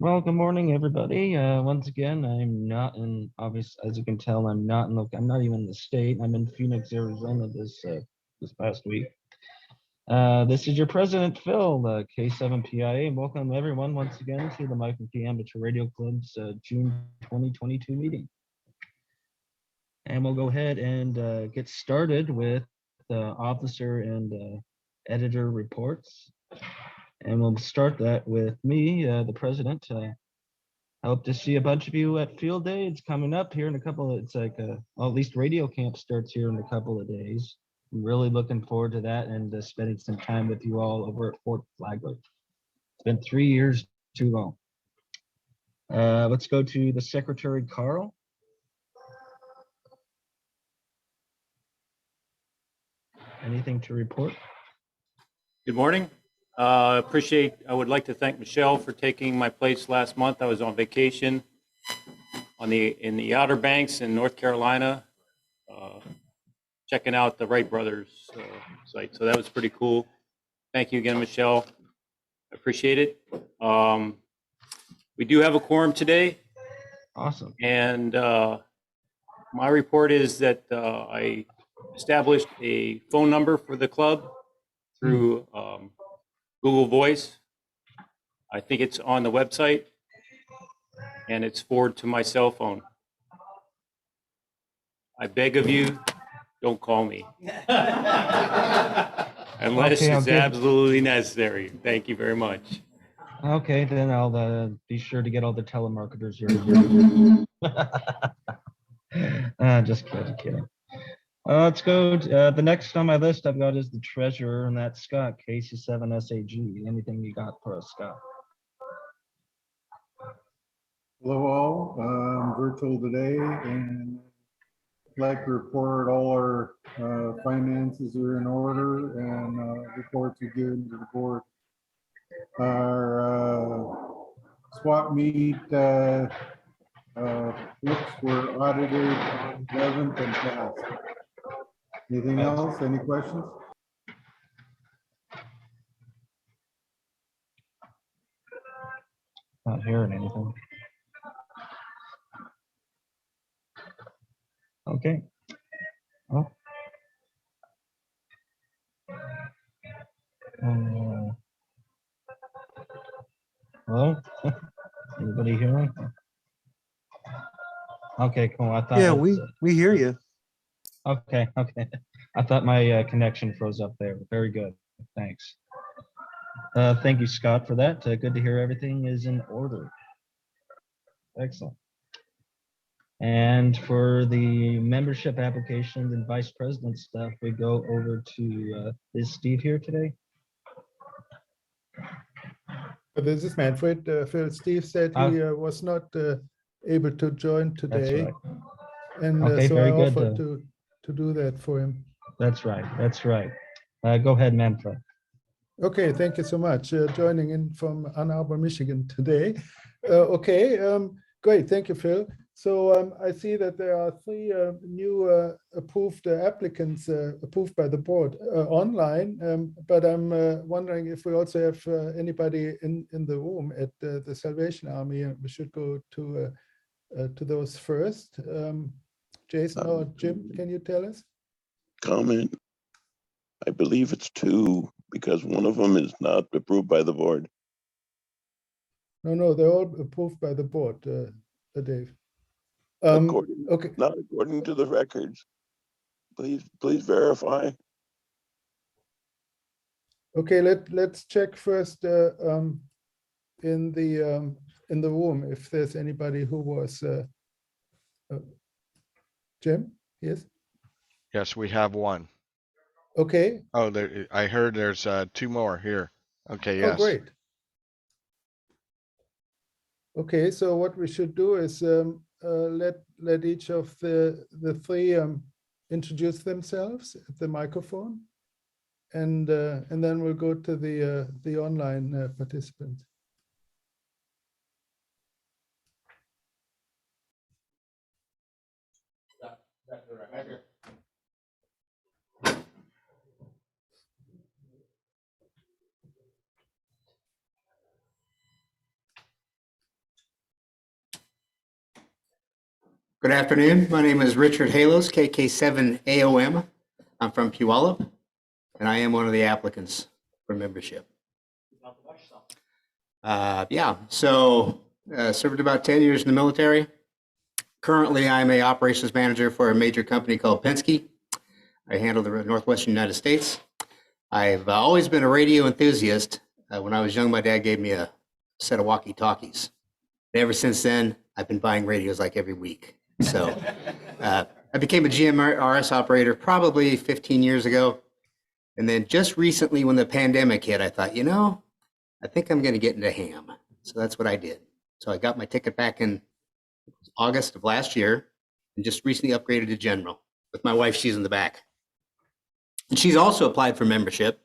Well, good morning, everybody. Once again, I'm not in, obvious as you can tell, I'm not even in the state. I'm in Phoenix, Arizona this past week. This is your president, Phil, K7PIA, and welcome everyone once again to the Mike and P Amateur Radio Club's June 2022 meeting. And we'll go ahead and get started with officer and editor reports. And we'll start that with me, the president. I hope to see a bunch of you at Field Day. It's coming up here in a couple of, well, at least radio camp starts here in a couple of days. I'm really looking forward to that and spending some time with you all over at Fort Flagler. It's been 3 years too long. Let's go to the secretary, Carl. Anything to report? Good morning. I would like to thank Michelle for taking my place last month. I was on vacation in the Outer Banks in North Carolina, checking out the Wright Brothers site. So that was pretty cool. Thank you again, Michelle. I appreciate it. We do have a quorum today. Awesome. And my report is that I established a phone number for the club through Google Voice. I think it's on the website, and it's forwarded to my cell phone. I beg of you, don't call me. Unless it's absolutely necessary. Thank you very much. Okay, then I'll be sure to get all the telemarketers here. Just kidding. Let's go. The next on my list I've got is the treasurer, and that's Scott, KC7SAG. Anything you got for us, Scott? Hello all, I'm virtual today, and I'd like to report all our finances are in order and reports are given to the board. Our swap meet books were audited on 11th and passed. Anything else? Any questions? Not hearing anything. Okay. Oh. Hello? Anybody hearing? Okay, cool. I thought. Yeah, we hear you. Okay. I thought my connection froze up there. Very good. Thanks. Thank you, Scott, for that. Good to hear everything is in order. Excellent. And for the membership applications and vice president stuff, we go over to, is Steve here today? This is Manfred. Phil, Steve said he was not able to join today. That's right. And okay, so very I good. offered to do that for him. That's right. Go ahead, Manfred. Okay, thank you so much. Joining in from Ann Arbor, Michigan today. Great, thank you, Phil. So I see that there are 3 new approved applicants approved by the board online, but I'm wondering if we also have anybody in the room at the Salvation Army. We should go to those first. Jason or Jim, can you tell us? Comment. I believe it's 2 because one of them is not approved by the board. No, they're all approved by the board, Dave. Okay. Not according to the records. Please verify. Okay, let's check first in the room if there's anybody who was Jim. Yes. Yes, we have 1. Okay. Oh, I heard there's 2 more here. Okay. Yes. Oh, great. Okay, so what we should do is let each of the 3 introduce themselves at the microphone, and then we'll go to the online participants. Good afternoon. My name is Richard Halos, KK7AOM. I'm from Puyallup, and I am one of the applicants for membership. Served about 10 years in the military. Currently, I'm a operations manager for a major company called Penske. I handle the Northwestern United States. I've always been a radio enthusiast. When I was young, my dad gave me a set of walkie-talkies. Ever since then, I've been buying radios like every week. So I became a GMRS operator probably 15 years ago. And then just recently when the pandemic hit, I thought, I think I'm going to get into ham. So that's what I did. So I got my ticket back in August of last year and just recently upgraded to general. With my wife, she's in the back. And she's also applied for membership,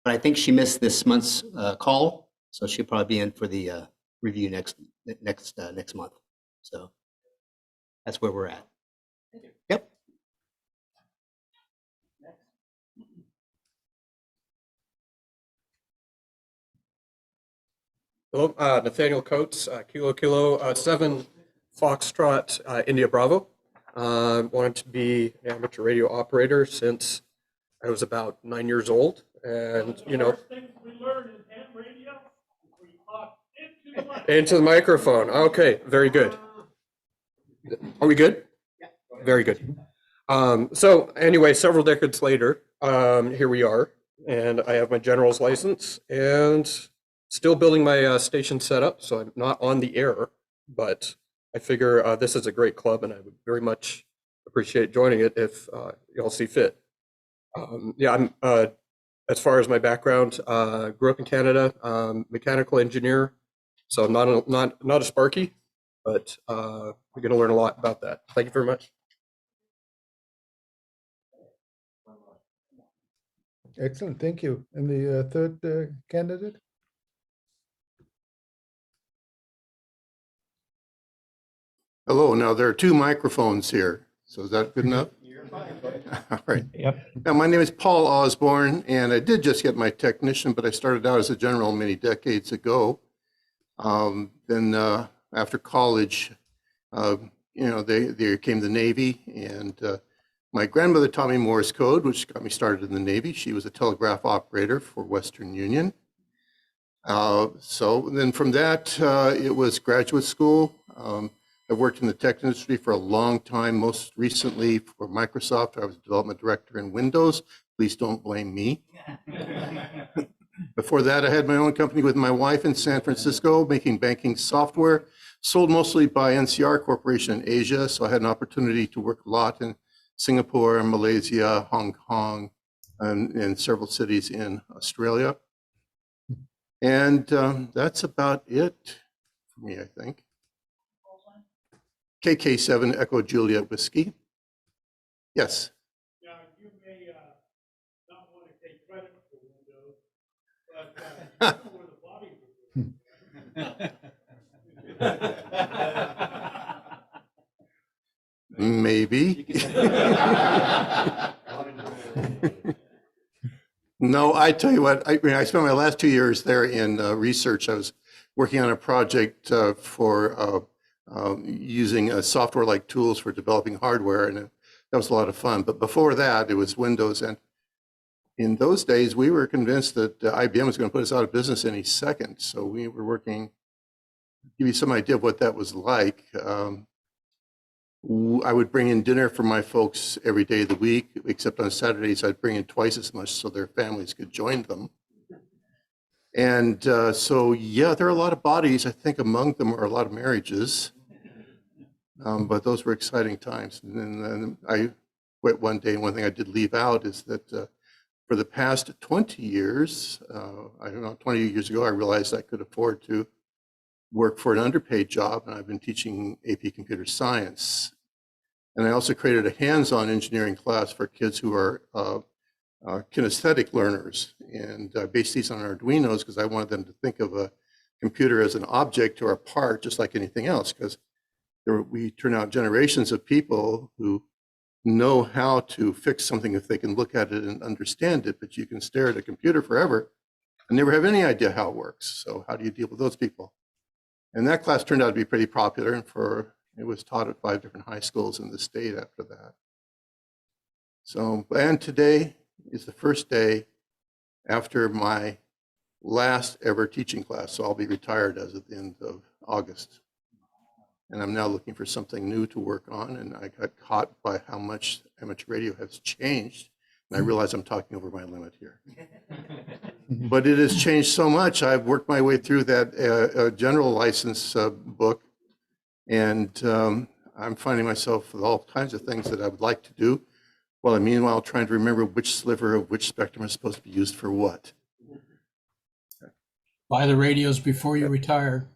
but I think she missed this month's call. So she'll probably be in for the review next month. So that's where we're at. Yep. Hello, Nathaniel Coates, Kilo 7 Foxtrot, India Bravo. Wanted to be an amateur radio operator since I was about 9 years old. And, into the microphone. Okay, very good. Are we good? Yeah. Very good. So anyway, several decades later, here we are, and I have my general's license and still building my station setup, so I'm not on the air, but I figure this is a great club, and I would very much appreciate joining it if y'all see fit. I'm as far as my background, grew up in Canada, mechanical engineer, so not a Sparky, but we're going to learn a lot about that. Thank you very much. Excellent, thank you. And the third candidate? Hello, now there are two microphones here, so is that good enough? All right. Yep. Now, my name is Paul Osborne, and I did just get my technician, but I started out as a general many decades ago. Then after college, there came the Navy, and my grandmother taught me Morse code, which got me started in the Navy. She was a telegraph operator for Western Union. So then from that, it was graduate school. I worked in the tech industry for a long time, most recently for Microsoft. I was development director in Windows. Please don't blame me. Before that, I had my own company with my wife in San Francisco, making banking software, sold mostly by NCR Corporation in Asia. So I had an opportunity to work a lot in Singapore, Malaysia, Hong Kong, and several cities in Australia. And that's about it for me, I think. KK7 Echo Juliet Whiskey. Yes. Yeah, you may not want to take credit for Windows, but you know where the body was. Maybe. No, I tell you what, I spent my last 2 years there in research. I was working on a project for using software-like tools for developing hardware, and that was a lot of fun. But before that, it was Windows, and in those days, we were convinced that IBM was going to put us out of business any second. So we were working. Give you some idea of what that was like. I would bring in dinner for my folks every day of the week, except on Saturdays, I'd bring in twice as much so their families could join them. And so, yeah, there are a lot of bodies. I think among them are a lot of marriages. But those were exciting times. And then I quit one day, and one thing I did leave out is that for the past 20 years, 20 years ago, I realized I could afford to work for an underpaid job, and I've been teaching AP Computer Science. And I also created a hands-on engineering class for kids who are kinesthetic learners. And I based these on Arduinos because I wanted them to think of a computer as an object or a part, just like anything else, because we turn out generations of people who know how to fix something if they can look at it and understand it, but you can stare at a computer forever and never have any idea how it works. So how do you deal with those people? And that class turned out to be pretty popular, and for It was taught at 5 different high schools in the state after that. So, and today is the first day after my last ever teaching class. So I'll be retired as of the end of August. And I'm now looking for something new to work on. And I got caught by how much amateur radio has changed. And I realize I'm talking over my limit here. But it has changed so much. I've worked my way through that general license book. And I'm finding myself with all kinds of things that I would like to do. While I'm meanwhile trying to remember which sliver of which spectrum is supposed to be used for what. Buy the radios before you retire.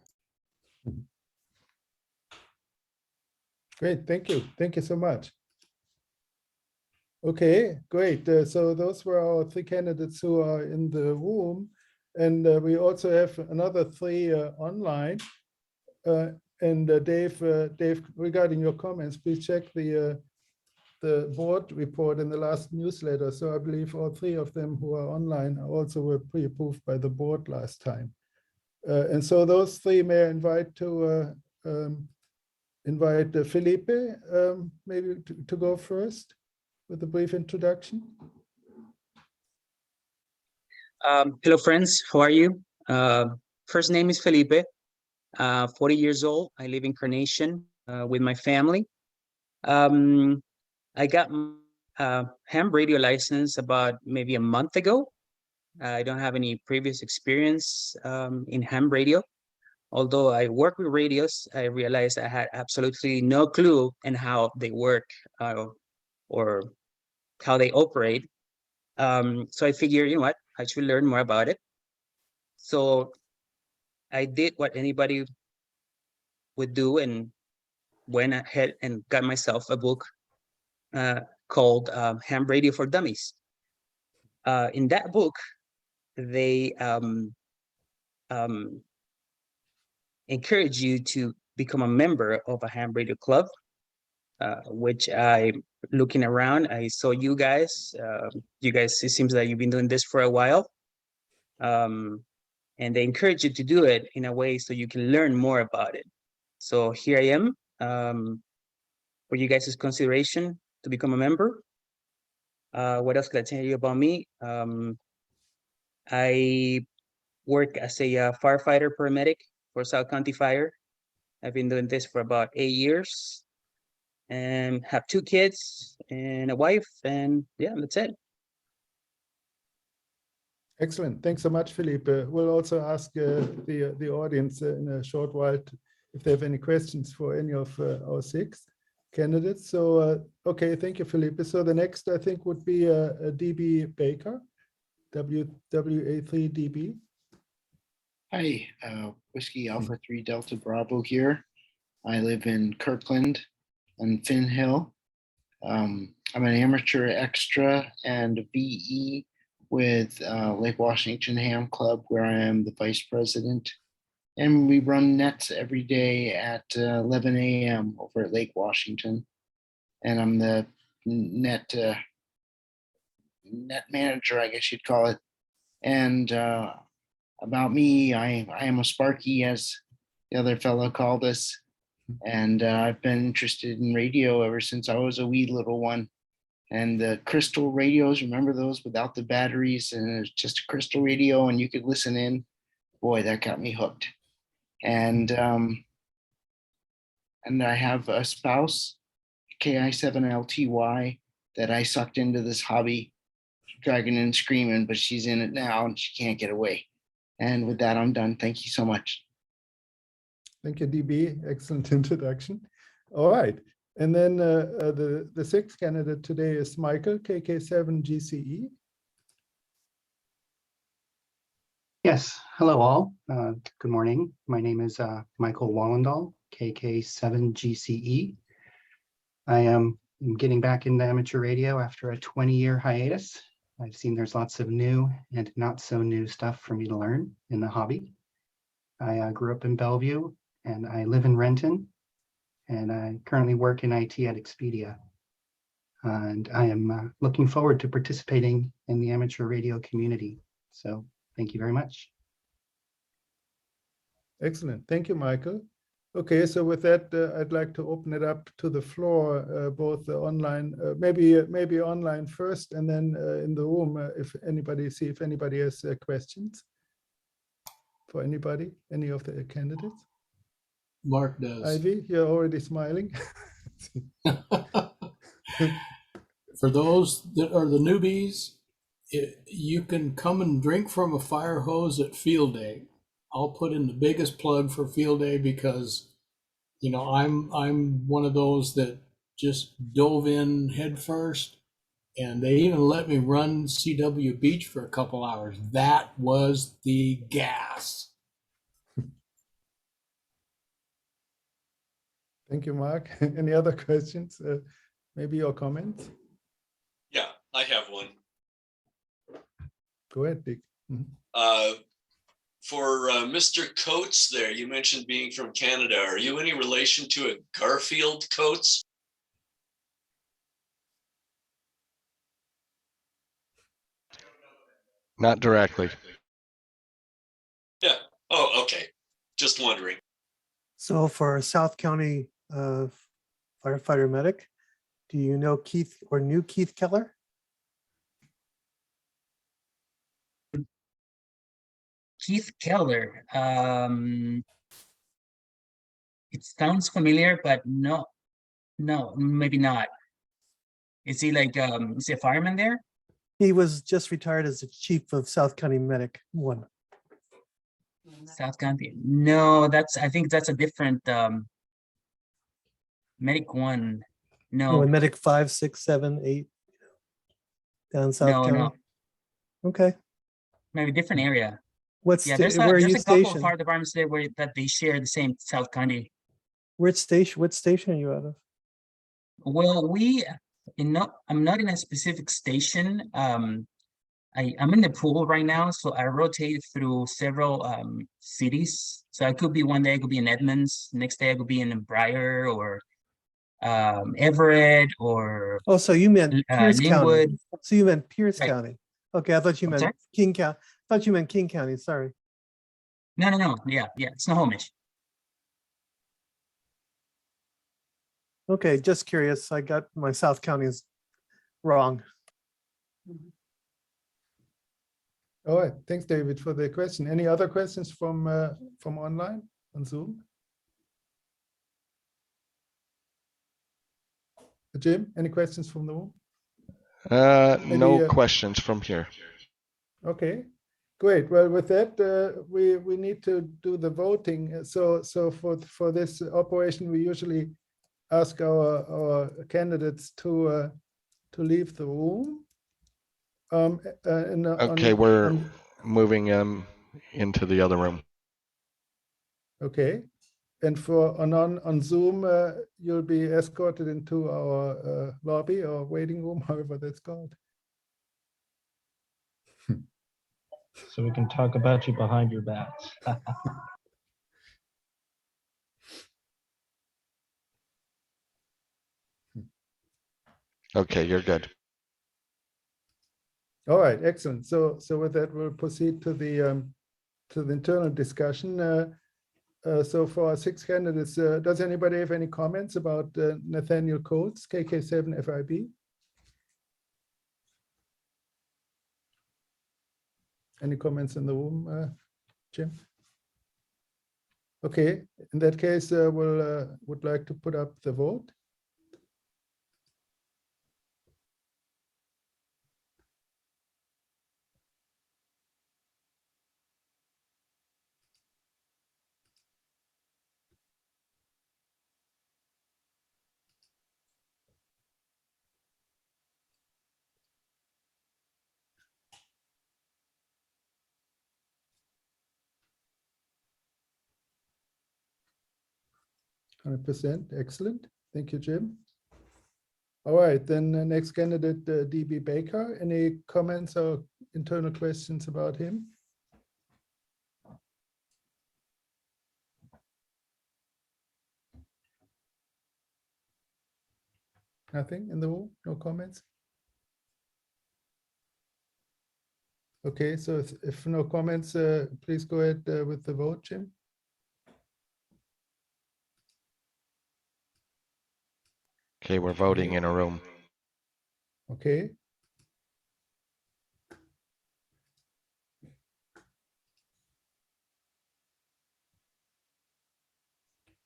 Great, thank you. Thank you so much. Okay, great. So those were our three candidates who are in the room. And we also have another three online. Dave, regarding your comments, please check the board report in the last newsletter. So I believe all three of them who are online also were pre-approved by the board last time. And so those three may I invite to invite Felipe maybe to go first with a brief introduction. Hello, friends. How are you? First name is Felipe. 40 years old. I live in Carnation with my family. I got ham radio license about maybe a month ago. I don't have any previous experience in ham radio. Although I work with radios, I realized I had absolutely no clue in how they work or how they operate. So I figured, you know what, I should learn more about it. So I did what anybody would do and went ahead and got myself a book called Ham Radio for Dummies. In that book, they encourage you to become a member of a ham radio club, which looking around, I saw you guys. It seems like you've been doing this for a while. And they encourage you to do it in a way so you can learn more about it. So here I am for you guys' consideration to become a member. What else can I tell you about me? I work as a firefighter paramedic for South County Fire. I've been doing this for about 8 years and have 2 kids and a wife, and yeah, that's it. Excellent. Thanks so much, Felipe. We'll also ask the audience in a short while if they have any questions for any of our 6 candidates. So, okay, thank you, Felipe. So the next, I think, would be DB Baker, WA3DB. Hi, Whiskey Alpha 3 Delta Bravo here. I live in Kirkland and Finn Hill. I'm an amateur extra and a VE with Lake Washington Ham Club, where I am the vice president. And we run nets every day at 11 a.m. over at Lake Washington. And I'm the net manager, I guess you'd call it. And about me, I am a Sparky, as the other fellow called us. And I've been interested in radio ever since I was a wee little one. And the crystal radios, remember those without the batteries, and it's just a crystal radio and you could listen in. Boy, that got me hooked. And I have a spouse, KI7LTY, that I sucked into this hobby, dragging and screaming, but she's in it now and she can't get away. And with that, I'm done. Thank you so much. Thank you, DB. Excellent introduction. All right. And then the 6th candidate today is Michael, KK7GCE. Yes, hello all. Good morning. My name is Michael Wallendahl, KK7GCE. I am getting back into amateur radio after a 20-year hiatus. I've seen there's lots of new and not so new stuff for me to learn in the hobby. I grew up in Bellevue and I live in Renton, and I currently work in IT at Expedia. And I am looking forward to participating in the amateur radio community. So thank you very much. Excellent. Thank you, Michael. Okay, so with that, I'd like to open it up to the floor, both online, maybe online first, and then in the room, if anybody has questions for anybody, any of the candidates. Mark does. Ivy, you're already smiling. For those that are the newbies, you can come and drink from a fire hose at field day. I'll put in the biggest plug for field day because, you know, I'm one of those that just dove in head first, and they even let me run CW Beach for a couple hours. That was the gas. Thank you, Mark. Any other questions? Maybe or comments? Yeah, I have one. Go ahead, Dick. For Mr. Coates there, you mentioned being from Canada. Are you any relation to a Garfield Coates? Not directly. Yeah. Oh, okay. Just wondering. So for a South County firefighter medic, do you know Keith or knew Keith Keller? Keith Keller. It sounds familiar, but no, maybe not. Is he like is he a fireman there? He was just retired as the chief of South County Medic 1. South County. No, I think that's a different Medic 1. No, No, Medic 5, 6, 7, 8 down South no, County. no. Okay. Maybe different area. Where are There's you a couple of stationed? fire departments there that they share the same South County. What station are you out of? Well, I'm not in a specific station. I'm in the pool right now, so I rotate through several cities. So I could be one day I could be in Edmonds, next day I could be in Briar or Everett or Oh, so you meant Pierce County. Linwood. So you meant Pierce Right. County. Okay, I thought you I'm meant sorry? King County. I thought you meant King County. Sorry. No. Yeah, it's Snohomish. Okay, just curious. I got my South Counties wrong. All right, thanks, David, for the question. Any other questions from online on Zoom? Jim, any questions from the room? No Maybe, questions from here. Okay, great. Well, with that, we need to do the voting. So for this operation, we usually ask our candidates to leave the room. Okay, we're moving into the other room. Okay, and on Zoom, you'll be escorted into our lobby or waiting room, however that's called. So we can talk about you behind your backs. Okay, you're good. All right, excellent. So with that, we'll proceed to the internal discussion. So for our 6 candidates, does anybody have any comments about Nathaniel Coates, KK7 FIB? Any comments in the room, Jim? Okay, in that case, we'll would like to put up the vote. %, excellent. Thank you, Jim. All right, then the next candidate, DB Baker. Any comments or internal questions about him? Nothing in the room? No comments? Okay, so if no comments, please go ahead with the vote, Jim. Okay, we're voting in a room. Okay.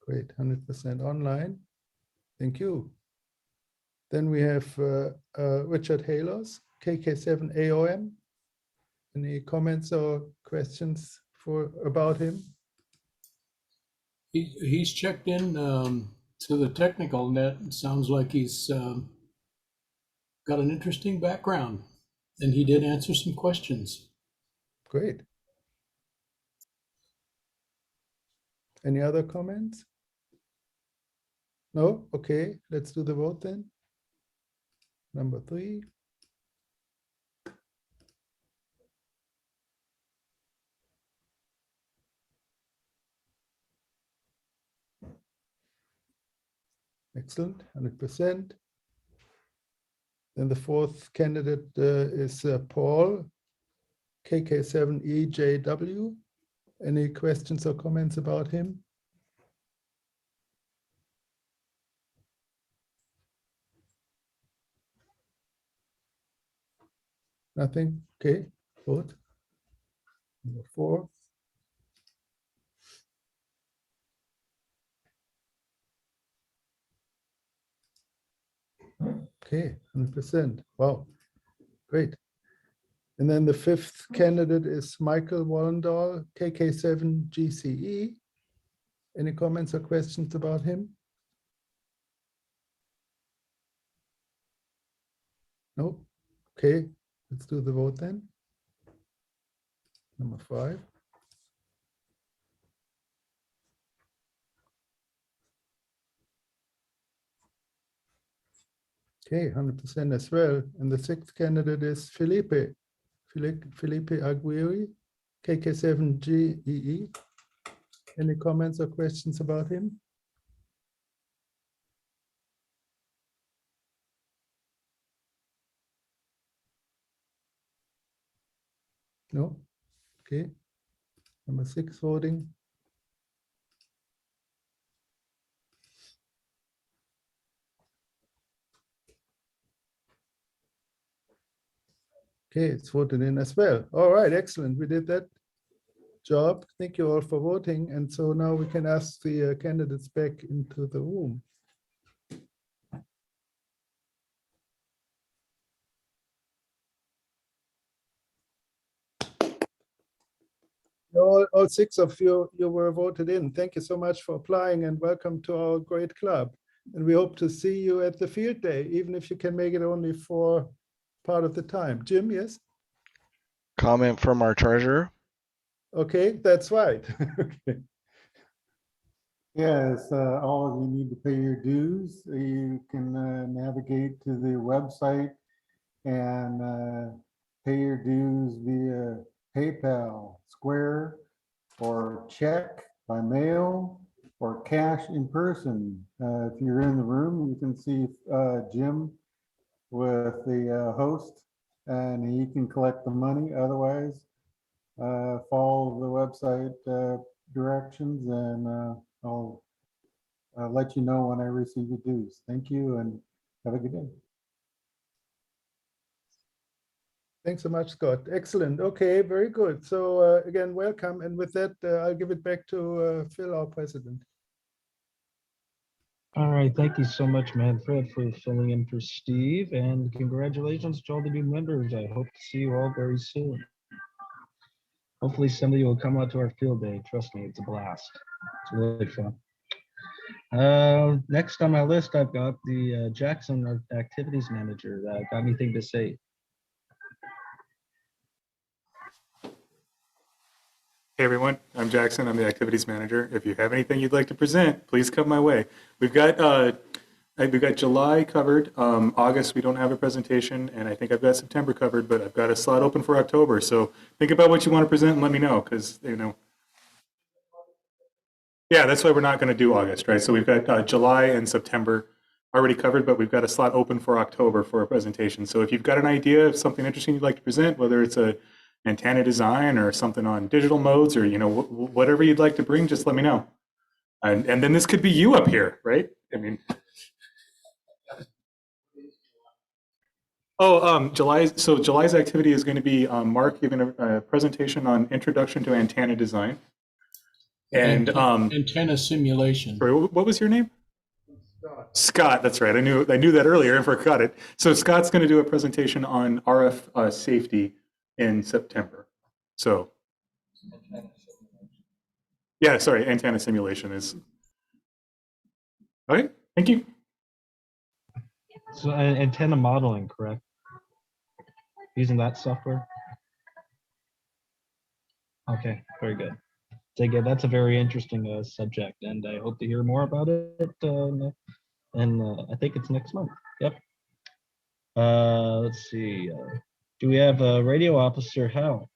Great, 100% online. Thank you. Then we have Richard Halos, KK7AOM. Any comments or questions about him? He's checked in to the technical net. It sounds like he's got an interesting background, and he did answer some questions. Great. Any other comments? No? Okay, let's do the vote then. Number 3. Excellent, 100%. Then the 4th candidate is Paul, KK7EJW. Any questions or comments about him? Nothing? Okay, vote. Number 4. Okay, 100%. Wow, great. And then the 5th candidate is Michael Wallendahl, KK7GCE. Any comments or questions about him? No? Okay, let's do the vote then. Number 5. Okay, 100% as well. And the 6th candidate is Felipe Aguirre, KK7GEE. Any comments or questions about him? No? Okay. Number 6 voting. Okay, it's voted in as well. All right, excellent. We did that job. Thank you all for voting. And so now we can ask the candidates back into the room. All 6 of you were voted in. Thank you so much for applying and welcome to our great club. And we hope to see you at the field day, even if you can make it only for part of the time. Jim, yes? Comment from our treasurer. Okay, that's right. Okay. Yes, all of you need to pay your dues. You can navigate to the website and pay your dues via PayPal, Square, or check by mail, or cash in person. If you're in the room, you can see Jim with the host, and he can collect the money. Otherwise, follow the website directions, and I'll let you know when I receive the dues. Thank you and have a good day. Thanks so much, Scott. Excellent. Okay, very good. So again, welcome. And with that, I'll give it back to Phil, our president. All right, thank you so much, Manfred, for filling in for Steve, and congratulations to all the new members. I hope to see you all very soon. Hopefully somebody will come out to our field day. Trust me, it's a blast. It's really fun. Next on my list, I've got the Jackson Activities Manager. Got anything to say? Hey everyone, I'm Jackson. I'm the activities manager. If you have anything you'd like to present, please come my way. We've got July covered. August we don't have a presentation, and I think I've got September covered, but I've got a slot open for October. So think about what you want to present and let me know, because yeah, that's why we're not going to do August, right? So we've got July and September already covered, but we've got a slot open for October for a presentation. So if you've got an idea of something interesting you'd like to present, whether it's a antenna design or something on digital modes, or whatever you'd like to bring, just let me know. And then this could be you up here, right? I mean, July's activity is going to be Mark giving a presentation on introduction to antenna design. And Antenna simulation. sorry, what was your name? Scott, that's right. I knew that earlier and forgot it. So Scott's going to do a presentation on RF safety in September. So, yeah, sorry, antenna simulation is. Okay, thank you. So antenna modeling, correct? Using that software? Okay, very good. So again, that's a very interesting subject, and I hope to hear more about it. And I think it's next month. Yep. Let's see. Do we have a radio officer, Hal?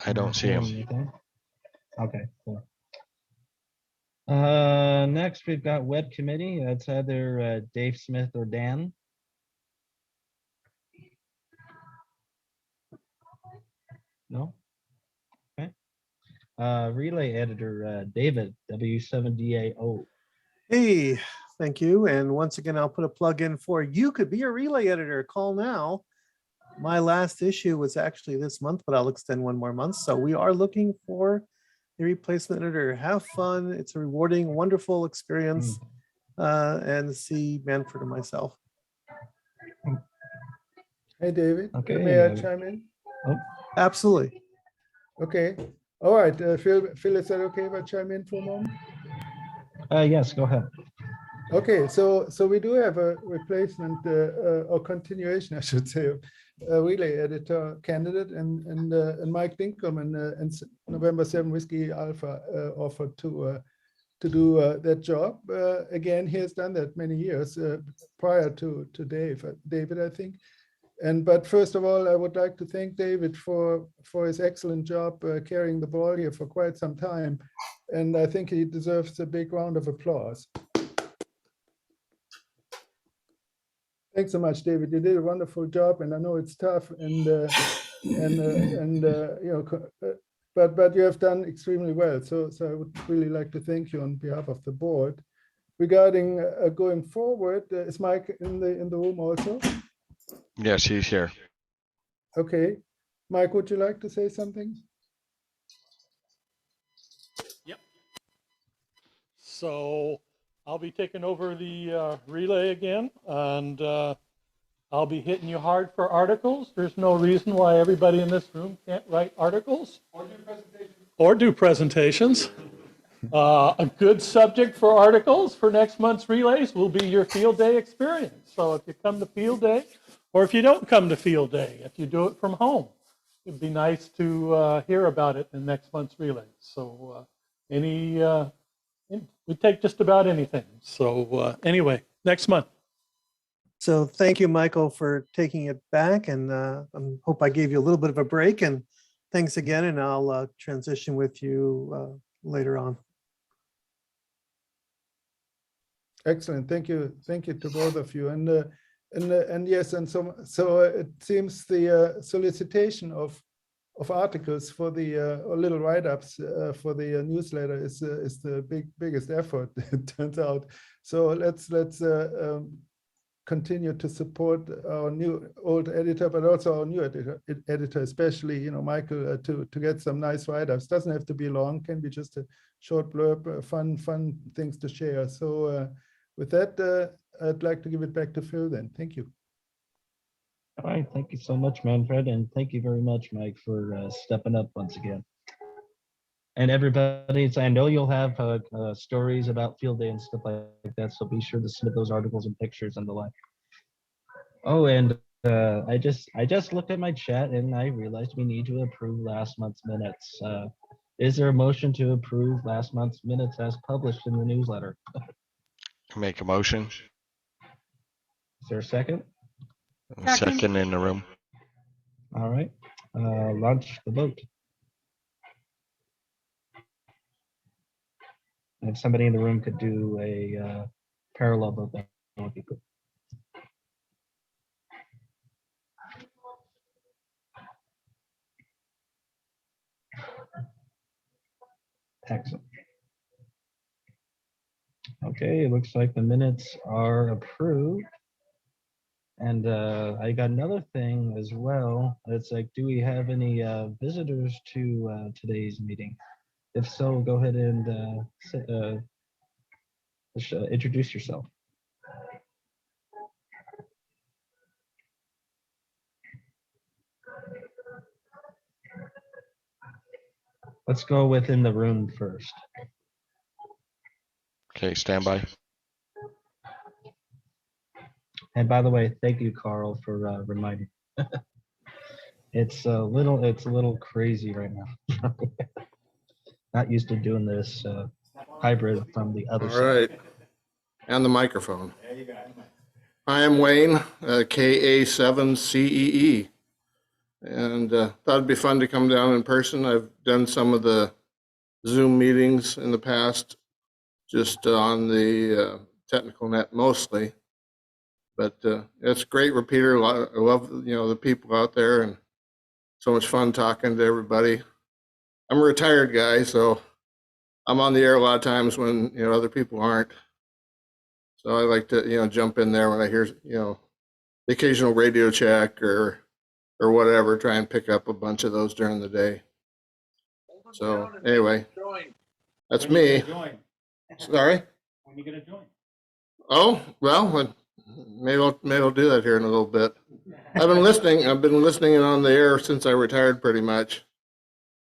I don't see him. Anything? Okay, cool. Next we've got web committee. That's either Dave Smith or Dan. No? Okay. Relay editor, David, W7DAO. Hey, thank you. And once again, I'll put a plug in for you could be a relay editor. Call now. My last issue was actually this month, but I'll extend one more month. So we are looking for a replacement editor. Have fun. It's a rewarding, wonderful experience. And see Manfred and myself. Hey, David, Okay, may I chime in? Oh. Absolutely. Okay. All right, Phil, is that okay if I chime in for a moment? Yes, go ahead. Okay, so we do have a replacement or continuation, I should say, of a relay editor candidate, and Mike Dinkum and November 7 Whiskey Alpha offered to do that job. Again, he has done that many years prior to David, I think. But first of all, I would like to thank David for his excellent job carrying the ball here for quite some time. And I think he deserves a big round of applause. Thanks so much, David. You did a wonderful job, and I know it's tough, but you have done extremely well. So I would really like to thank you on behalf of the board. Regarding going forward, is Mike in the room also? Yes, he's here. Okay, Mike, would you like to say something? Yep. So I'll be taking over the relay again, and I'll be hitting you hard for articles. There's no reason why everybody in this room can't write articles or do presentations. A good subject for articles for next month's relays will be your field day experience. So if you come to field day, or if you don't come to field day, if you do it from home, it'd be nice to hear about it in next month's relays. So we take just about anything. So anyway, next month. So thank you, Michael, for taking it back, and I hope I gave you a little bit of a break. And thanks again, and I'll transition with you later on. Excellent, thank you to both of you, and yes, and so it seems the solicitation of articles for the or little write-ups for the newsletter is the biggest effort, it turns out. So let's continue to support our old editor, but also our new editor, especially Michael, to get some nice write-ups. Doesn't have to be long, can be just a short blurb, fun things to share. So with that, I'd like to give it back to Phil then. Thank you. All right, thank you so much, Manfred, and thank you very much, Mike, for stepping up once again. And everybody, I know you'll have stories about field day and stuff like that, so be sure to submit those articles and pictures and the like. Oh, and I just looked at my chat and I realized we need to approve last month's minutes. Is there a motion to approve last month's minutes as published in the newsletter? Make a motion. Is there a second? Second in the room. All right, launch the vote. If somebody in the room could do a parallel vote, that would be good. Excellent. Okay, it looks like the minutes are approved. And I got another thing as well. It's like, do we have any visitors to today's meeting? If so, go ahead and introduce yourself. Let's go within the room first. Okay, stand by. And by the way, thank you, Carl, for reminding. It's a little crazy right now. Not used to doing this hybrid from the other All side. right. And the microphone. I am Wayne, KA7CEE. And thought it'd be fun to come down in person. I've done some of the Zoom meetings in the past, just on the technical net mostly. But it's a great repeater. I love, the people out there, and so much fun talking to everybody. I'm a retired guy, so I'm on the air a lot of times when, other people aren't. So I like to, jump in there when I hear, the occasional radio check or whatever, try and pick up a bunch of those during the day. So anyway, that's me. Sorry? When you gonna join? Oh, well, maybe I'll do that here in a little bit. I've been listening in on the air since I retired pretty much.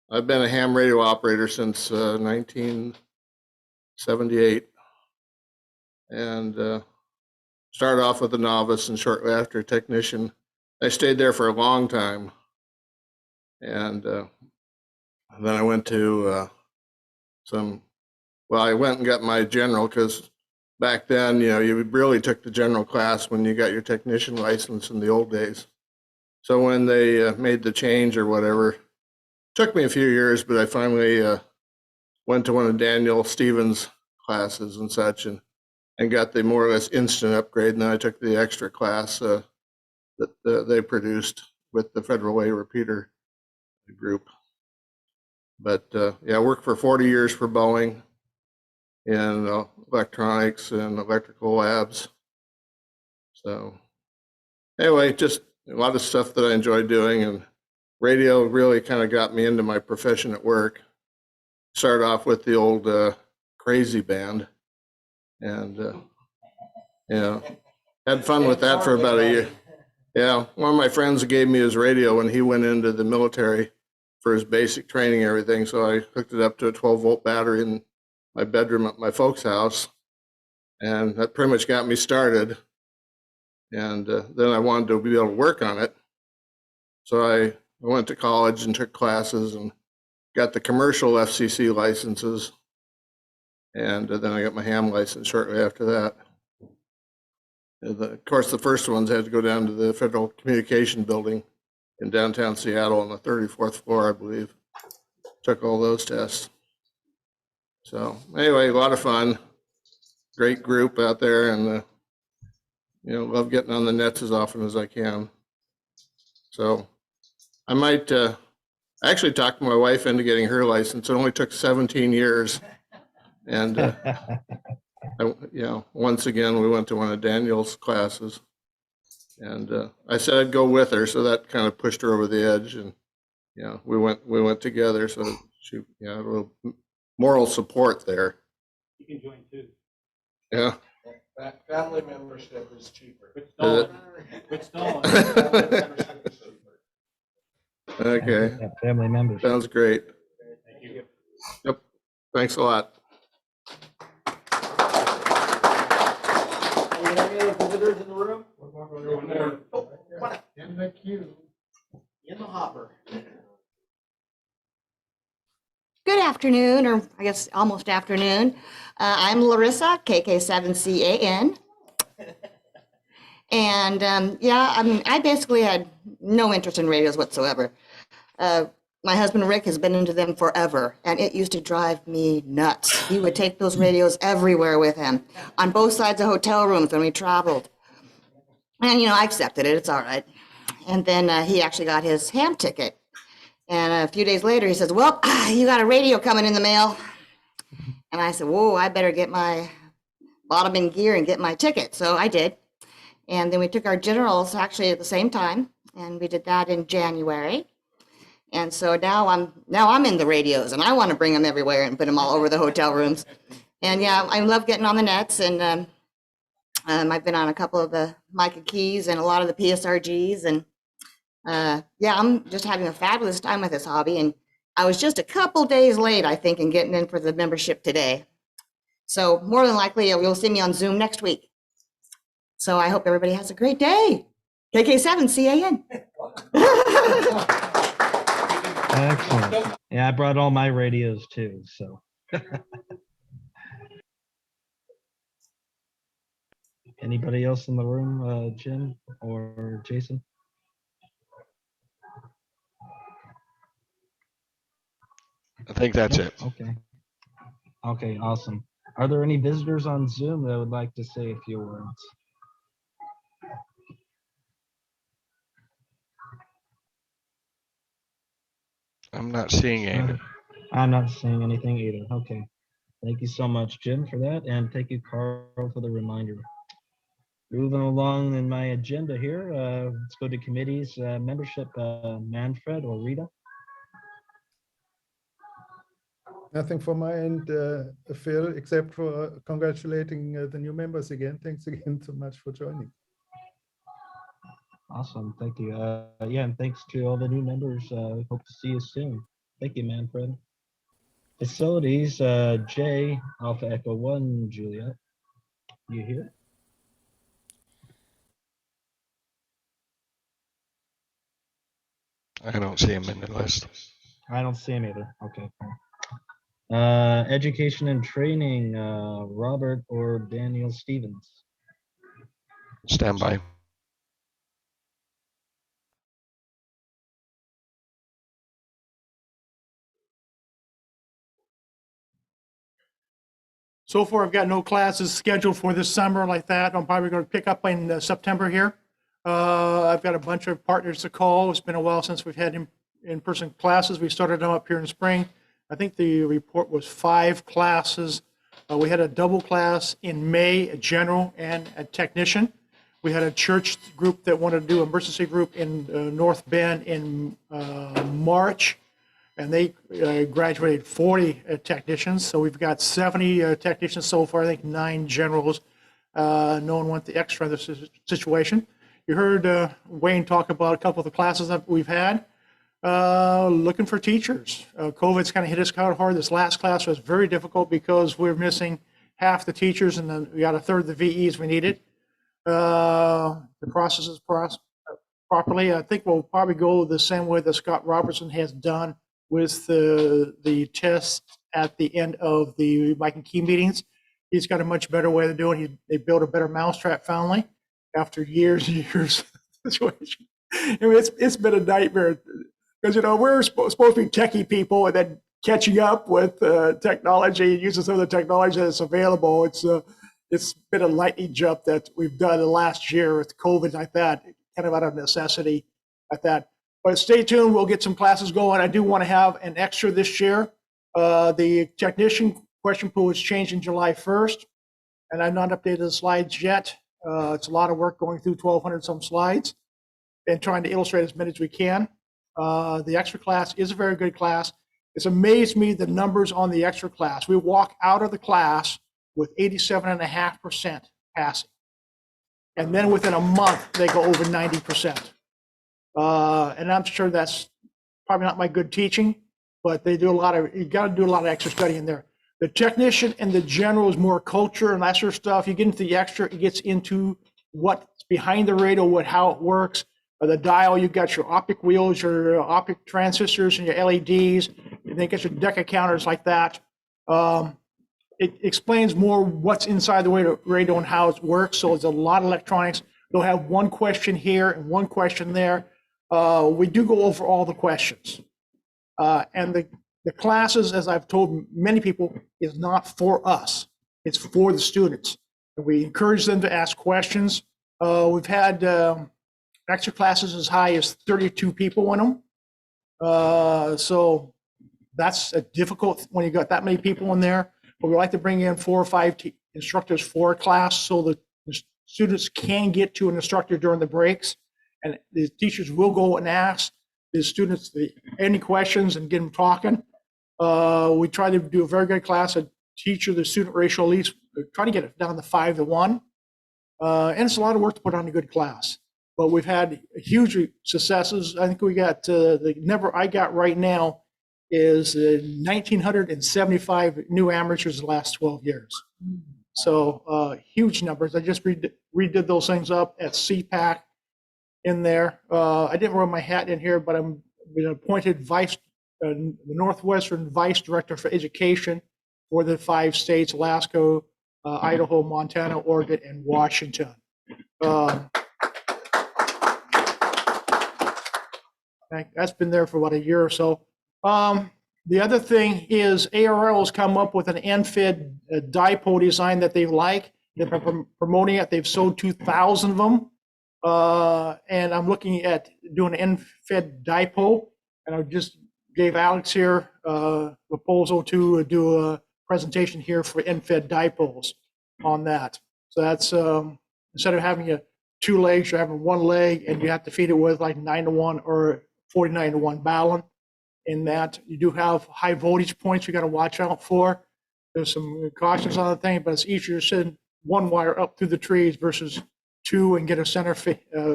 I've been a ham radio operator since 1978. And started off with a novice and shortly after a technician. I stayed there for a long time. And then I went to I went and got my general, because back then, you really took the general class when you got your technician license in the old days. So when they made the change or whatever, took me a few years, but I finally went to one of Daniel Stevens' classes and such, and got the more or less instant upgrade. And then I took the extra class that they produced with the Federal Way repeater group. But I worked for 40 years for Boeing in electronics and electrical labs. So anyway, just a lot of stuff that I enjoyed doing, and radio really kind of got me into my profession at work. Started off with the old Crazy Band, and had fun with that for about a year. Yeah, one of my friends gave me his radio when he went into the military for his basic training and everything. So I hooked it up to a 12-volt battery in my bedroom at my folks' house, and that pretty much got me started. And then I wanted to be able to work on it. So I went to college and took classes and got the commercial FCC licenses. And then I got my ham license shortly after that. Of course, the first ones had to go down to the Federal Communication Building in downtown Seattle on the 34th floor, I believe. Took all those tests. So anyway, a lot of fun. Great group out there, and love getting on the nets as often as I can. So I might actually talk my wife into getting her license. It only took 17 years. And once again, we went to one of Daniel's classes, and I said I'd go with her, so that kind of pushed her over the edge, and we went together. So she, a little moral support there. You can join too. Yeah. Family membership is cheaper. Quit stalling. Okay. Yeah, family members. Sounds great. Thank you. Yep. Thanks a lot. Any other visitors in the room? In the queue. In the hopper. Good afternoon, or I guess almost afternoon. I'm Larissa, KK7CAN. And I basically had no interest in radios whatsoever. My husband Rick has been into them forever, and it used to drive me nuts. He would take those radios everywhere with him, on both sides of hotel rooms when we traveled. And, I accepted it, it's all right. And then he actually got his ham ticket. And a few days later, he says, well, you got a radio coming in the mail. And I said, whoa, I better get my bought them in gear and get my ticket. So I did. And then we took our generals actually at the same time, and we did that in January. And so now I'm in the radios, and I want to bring them everywhere and put them all over the hotel rooms. And yeah, I love getting on the nets, and I've been on a couple of the Micah Keys and a lot of the PSRGs, and yeah, I'm just having a fabulous time with this hobby. And I was just a couple days late, I think, in getting in for the membership today. So more than likely, you'll see me on Zoom next week. So I hope everybody has a great day. KK7 CAN. Excellent. Yeah, I brought all my radios too, so. Anybody else in the room, Jim or Jason? I think that's it. Okay. Okay, awesome. Are there any visitors on Zoom that would like to say a few words? I'm not seeing any. I'm not seeing anything either. Okay. Thank you so much, Jim, for that. And thank you, Carl, for the reminder. Moving along in my agenda here, let's go to committees, membership, Manfred or Rita. Nothing from my end, Phil, except for congratulating the new members again. Thanks again so much for joining. Awesome, thank you. Yeah, and thanks to all the new members. Hope to see you soon. Thank you, Manfred. Facilities, J, Alpha Echo 1, Juliet. You here? I don't see him in the list. I don't see him either. Okay. Education and training, Robert or Daniel Stevens. Stand by. So far, I've got no classes scheduled for this summer like that. I'm probably going to pick up in September here. I've got a bunch of partners to call. It's been a while since we've had in-person classes. We started them up here in spring. I think the report was 5 classes. We had a double class in May, a general and a technician. We had a church group that wanted to do emergency group in North Bend in March. And they graduated 40 technicians. So we've got 70 technicians so far, I think 9 generals. No one went the extra in this situation. You heard Wayne talk about a couple of the classes that we've had. Looking for teachers. COVID's kind of hit us kind of hard. This last class was very difficult because we're missing half the teachers and then we got a third of the VEs we needed. The process is properly. I think we'll probably go the same way that Scott Robertson has done with the test at the end of the Mike and Key meetings. He's got a much better way of doing it. They built a better mousetrap finally after years and years of situation. I mean, it's been a nightmare because, you know, we're supposed to be techie people and then catching up with technology and using some of the technology that's available. It's been a lightning jump that we've done the last year with COVID like that, kind of out of necessity like that. But stay tuned, we'll get some classes going. I do want to have an extra this year. The technician question pool is changing July 1st, and I've not updated the slides yet. It's a lot of work going through 1,200 some slides and trying to illustrate as many as we can. The extra class is a very good class. It's amazed me the numbers on the extra class. We walk out of the class with 87.5% passing. And then within a month, they go over 90%. And I'm sure that's probably not my good teaching, but they do a lot of, you got to do a lot of extra study in there. The technician and the general is more culture and that sort of stuff. You get into the extra, it gets into what's behind the radio, how it works. The dial, you've got your optic wheels, your optic transistors, and your LEDs. And then get your deca counters like that. It explains more what's inside the radio and how it works. So it's a lot of electronics. They'll have one question here and one question there. We do go over all the questions. And the classes, as I've told many people, is not for us. It's for the students. And we encourage them to ask questions. We've had extra classes as high as 32 people in them. So that's a difficult when you got that many people in there. but we like to bring in 4 or 5 instructors for a class so that the students can get to an instructor during the breaks. And the teachers will go and ask the students any questions and get them talking. We try to do a very good class at teacher to student ratio, at least try to get it down to 5 to 1. And it's a lot of work to put on a good class. But we've had huge successes. I think we got the number I got right now is 1,975 new amateurs the last 12 years. So huge numbers. I just redid those things up at CPAC in there. I didn't wear my hat in here, but I'm been appointed the Northwestern Vice Director for Education for the 5 states, Alaska, Idaho, Montana, Oregon, and Washington. That's been there for about a year or so. The other thing is ARL has come up with an end-fed dipole design that they like. They've been promoting it. They've sold 2,000 of them. And I'm looking at doing an end-fed dipole. And I just gave Alex here a proposal to do a presentation here for end-fed dipoles on that. So that's instead of having 2 legs, you're having 1 leg, and you have to feed it with like 9-to-1 or 49-to-1 balun. In that, you do have high voltage points you got to watch out for. There's some cautions on the thing, but it's easier to send 1 wire up through the trees versus 2 and get a center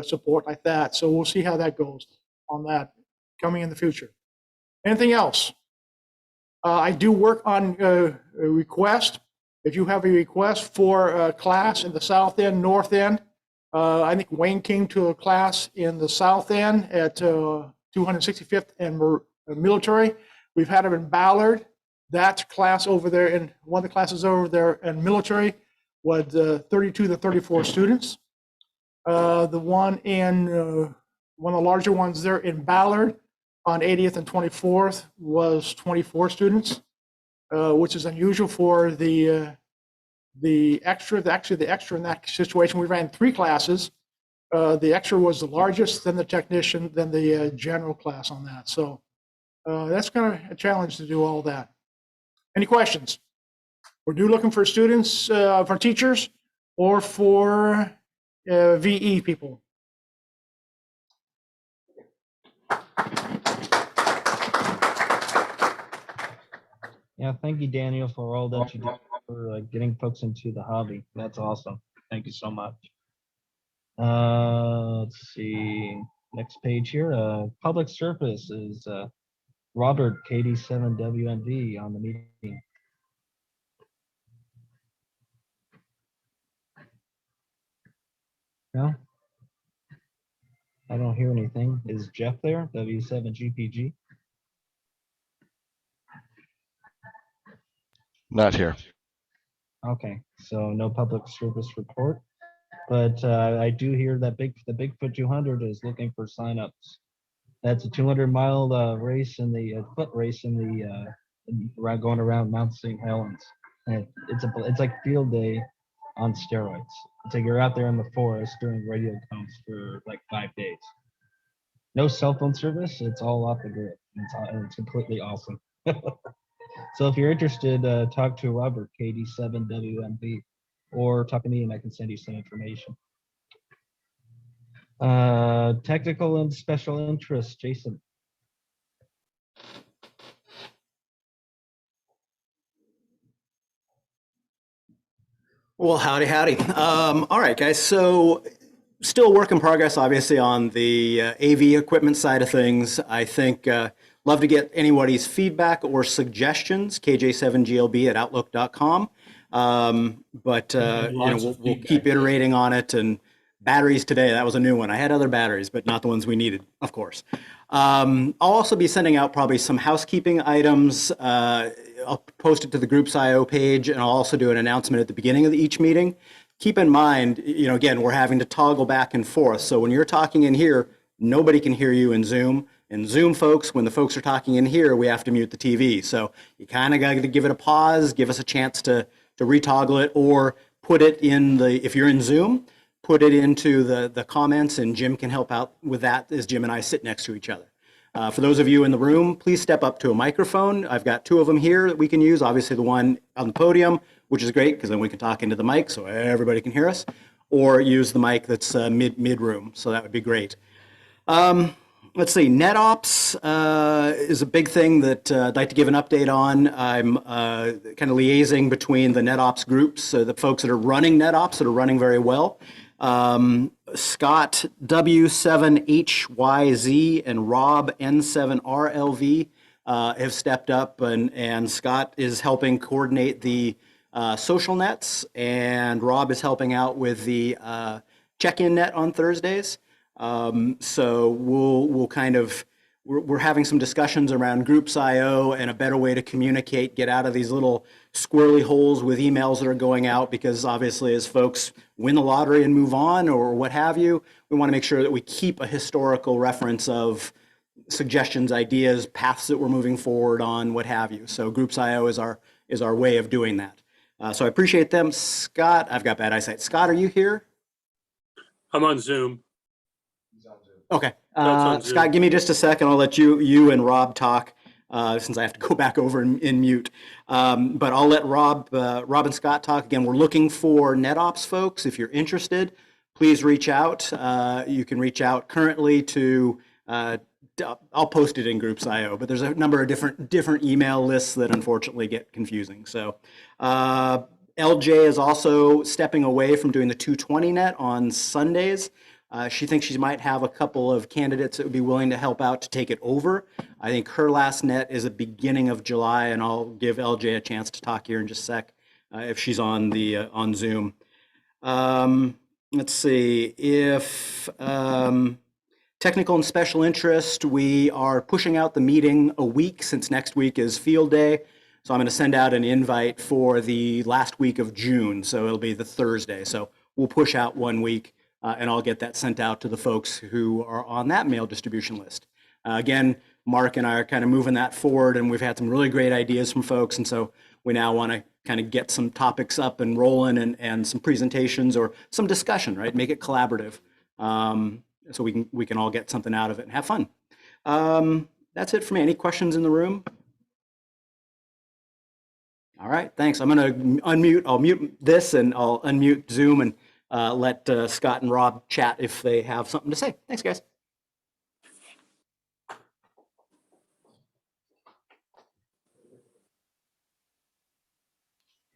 support like that. So we'll see how that goes on that coming in the future. Anything else? I do work on a request. If you have a request for a class in the South End, North End, I think Wayne came to a class in the South End at 265th and Military. We've had it in Ballard. That class over there, and one of the classes over there in Military was 32 to 34 students. The one in one of the larger ones there in Ballard on 80th and 24th was 24 students, which is unusual for the extra. Actually, the extra in that situation, we ran 3 classes. The extra was the largest, then the technician, then the general class on that. So that's kind of a challenge to do all that. Any questions? We're looking for students, for teachers, or for VE people. Yeah, thank you, Daniel, for all that you do for getting folks into the hobby. That's awesome. Thank you so much. Let's see. Next page here. Public service is Robert, KD7WNV on the meeting. No? I don't hear anything. Is Jeff there? W7GPG? Not here. Okay, so no public service report, but I do hear that the Bigfoot 200 is looking for signups. That's a 200-mile race in the foot race in the going around Mount St. Helens. And it's like field day on steroids. It's like you're out there in the forest doing radio counts for like 5 days. No cell phone service. It's all off the grid. It's completely awesome. So if you're interested, talk to Robert, KD7WMB, or talk to me and I can send you some information. Technical and special interests, Jason. Well, howdy. All right, guys. So still work in progress, obviously, on the AV equipment side of things. I think love to get anybody's feedback or suggestions, kj7glb@outlook.com. But we'll keep iterating on it. And batteries today, that was a new one. I had other batteries, but not the ones we needed, of course. I'll also be sending out probably some housekeeping items. I'll post it to the group's IO page, and I'll also do an announcement at the beginning of each meeting. Keep in mind, again, we're having to toggle back and forth. So when you're talking in here, nobody can hear you in Zoom. And Zoom folks, when the folks are talking in here, we have to mute the TV. So you kind of got to give it a pause, give us a chance to retoggle it, or put it in if you're in Zoom, put it into the comments, and Jim can help out with that as Jim and I sit next to each other. For those of you in the room, please step up to a microphone. I've got 2 of them here that we can use. Obviously, the one on the podium, which is great because then we can talk into the mic so everybody can hear us, or use the mic that's mid-room. So that would be great. Let's see, NetOps is a big thing that I'd like to give an update on. I'm kind of liaising between the NetOps groups, so the folks that are running NetOps that are running very well. Scott W7HYZ and Rob N7RLV have stepped up, and Scott is helping coordinate the social nets, and Rob is helping out with the check-in net on Thursdays. So we'll kind of, we're having some discussions around Groups.io and a better way to communicate, get out of these little squirrely holes with emails that are going out, because obviously as folks win the lottery and move on or what have you, we want to make sure that we keep a historical reference of suggestions, ideas, paths that we're moving forward on, what have you. So Groups.io is our way of doing that. So I appreciate them. Scott, I've got bad eyesight. Scott, are you here? I'm on Zoom. Okay. on Zoom. Scott, give me just a second. I'll let you and Rob talk since I have to go back over in mute. But I'll let Rob and Scott talk. Again, we're looking for NetOps folks. If you're interested, please reach out. You can reach out currently to, I'll post it in Groups.io, but there's a number of different email lists that unfortunately get confusing. So LJ is also stepping away from doing the 220 net on Sundays. She thinks she might have a couple of candidates that would be willing to help out to take it over. I think her last net is the beginning of July, and I'll give LJ a chance to talk here in just a sec if she's on Zoom. Let's see if technical and special interest. We are pushing out the meeting a week since next week is field day. So I'm going to send out an invite for the last week of June. So it'll be the Thursday. So we'll push out 1 week. And I'll get that sent out to the folks who are on that mail distribution list. Again, Mark and I are kind of moving that forward, and we've had some really great ideas from folks, and so we now want to kind of get some topics up and rolling and some presentations or some discussion, right? Make it collaborative, so we can all get something out of it and have fun. That's it for me. Any questions in the room? All right, thanks. I'm going to unmute. I'll mute this and I'll unmute Zoom and let Scott and Rob chat if they have something to say. Thanks, guys.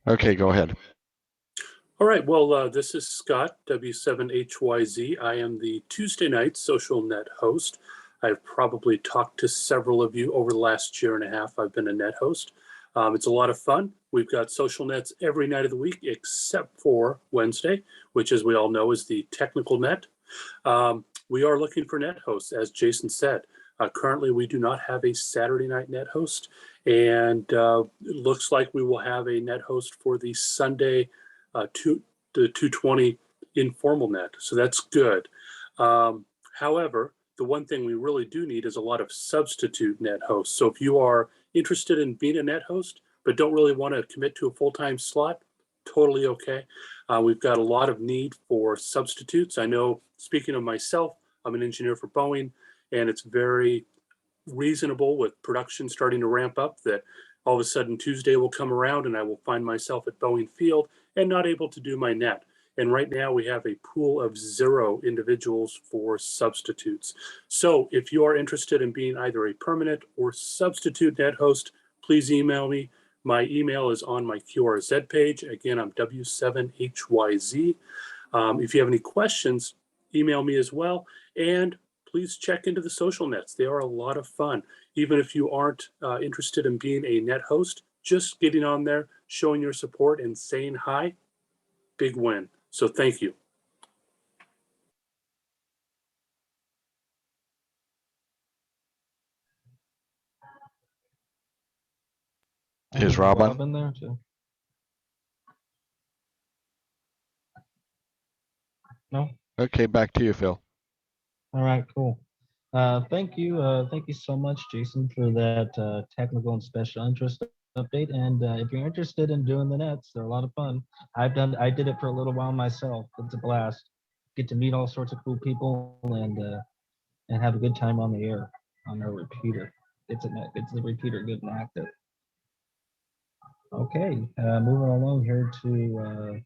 Okay, go ahead. All right, well, this is Scott, W7HYZ. I am the Tuesday night social net host. I've probably talked to several of you over the last year and a half. I've been a net host. It's a lot of fun. We've got social nets every night of the week except for Wednesday, which, as we all know, is the technical net. We are looking for net hosts, as Jason said. Currently, we do not have a Saturday night net host, and it looks like we will have a net host for the Sunday the 220 informal net. So that's good. However, the one thing we really do need is a lot of substitute net hosts. So if you are interested in being a net host, but don't really want to commit to a full-time slot, totally okay. We've got a lot of need for substitutes. I know, speaking of myself, I'm an engineer for Boeing, and it's very reasonable with production starting to ramp up that all of a sudden Tuesday will come around and I will find myself at Boeing Field and not able to do my net. And right now we have a pool of 0 individuals for substitutes. So if you are interested in being either a permanent or substitute net host, please email me. My email is on my QRZ page. Again, I'm W7HYZ. If you have any questions, email me as well. And please check into the social nets. They are a lot of fun. Even if you aren't interested in being a net host, just getting on there, showing your support and saying hi, big win. So thank you. Is Rob on? In there too? No? Okay, back to you, Phil. All right, cool. Thank you so much, Jason, for that technical and special interest update. And if you're interested in doing the nets, they're a lot of fun. I did it for a little while myself. It's a blast. Get to meet all sorts of cool people and have a good time on the air. on our repeater. It's the repeater good and active. Okay, moving along here to